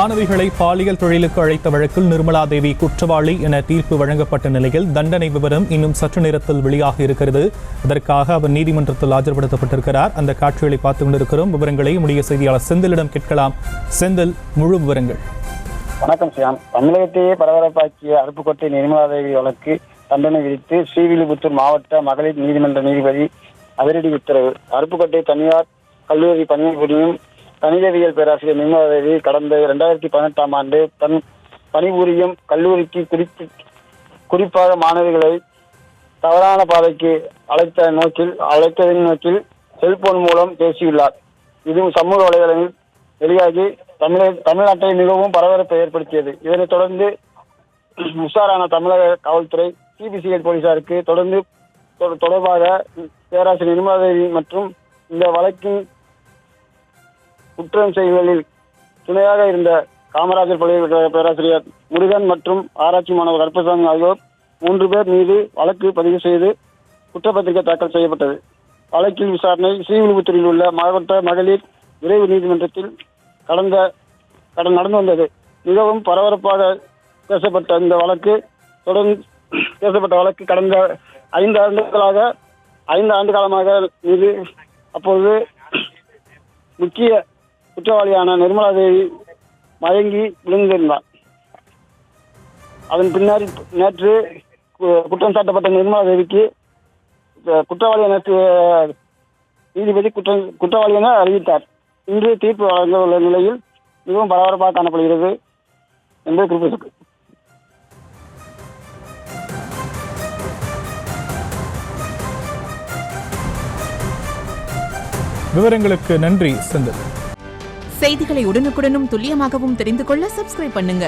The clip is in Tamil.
மாணவிகளை பாலியல் தொழிலுக்கு அழைத்த வழக்கில் நிர்மலா தேவி குற்றவாளி என தீர்ப்பு வழங்கப்பட்ட நிலையில் தண்டனை விவரம் இன்னும் சற்று நேரத்தில் வெளியாக இருக்கிறது. அதற்காக அவர் நீதிமன்றத்தில் ஆஜர்படுத்தப்பட்டிருக்கிறார். அந்த காட்சிகளை பார்த்துக் கொண்டிருக்கிறோம். விவரங்களை உடைய செய்தியாளர் செந்திலிடம் கேட்கலாம். செந்தில், முழு விவரங்கள். வணக்கம் சியாம். தமிழகத்தையே பரபரப்பாக்கிய அருப்புக்கோட்டை நிர்மலா தேவி வழக்கு தண்டனை விதித்து ஸ்ரீவில்லிபுத்தூர் மாவட்ட மகளிர் நீதிமன்ற நீதிபதி அதிரடி உத்தரவு. அருப்புக்கோட்டை தனியார் கல்லூரி பணிபுரியும் கணிதவியல் பேராசிரியர் நிர்மலா தேவி கடந்த 2018ஆம் ஆண்டு தன் பணிபுரியும் கல்லூரிக்கு குறிப்பாக மாணவிகளை தவறான பாதைக்கு அழைத்ததின் நோக்கில் செல்போன் மூலம் பேசியுள்ளார். இது சமூக வலைதளங்களில் வெளியாகி தமிழ்நாட்டை மிகவும் பரபரப்பை ஏற்படுத்தியது. இதனைத் தொடர்ந்து உஷாரான தமிழக காவல்துறை சிபிசிஐடி போலீசாருக்கு தொடர்பாக பேராசிரியர் நிர்மலா தேவி மற்றும் இந்த வழக்கின் குற்றம் செயல்களில் துணையாக இருந்த காமராஜர் பல்கலைக்கழக பேராசிரியர் முருகன் மற்றும் ஆராய்ச்சி மாணவர் கருப்பசாமி ஆகியோர் 3 பேர் மீது வழக்கு பதிவு செய்து குற்றப்பத்திரிகை தாக்கல் செய்யப்பட்டது. வழக்கில் விசாரணை ஸ்ரீவில்லிபுத்தூரில் உள்ள மாவட்ட மகளிர் விரைவு நீதிமன்றத்தில் நடந்து வந்தது. மிகவும் பரபரப்பாக பேசப்பட்ட இந்த வழக்கு கடந்த 5 ஆண்டு காலமாக அப்போது முக்கிய குற்றவாளியான நிர்மலா தேவி மயங்கி விழுந்திருந்தார். அதன் பின்னர் நேற்று குற்றம் சாட்டப்பட்ட நிர்மலா தேவிக்கு குற்றவாளி என நீதிபதி குற்றவாளி என அறிவித்தார். இன்று தீர்ப்பு வழங்க உள்ள நிலையில் மிகவும் பரபரப்பாக காணப்படுகிறது என்பது குறிப்பிடத்தக்கது. விவரங்களுக்கு நன்றி செந்தில். செய்திகளை உடனுக்குடனும் துல்லியமாகவும் தெரிந்து கொள்ள சப்ஸ்கிரைப் பண்ணுங்க.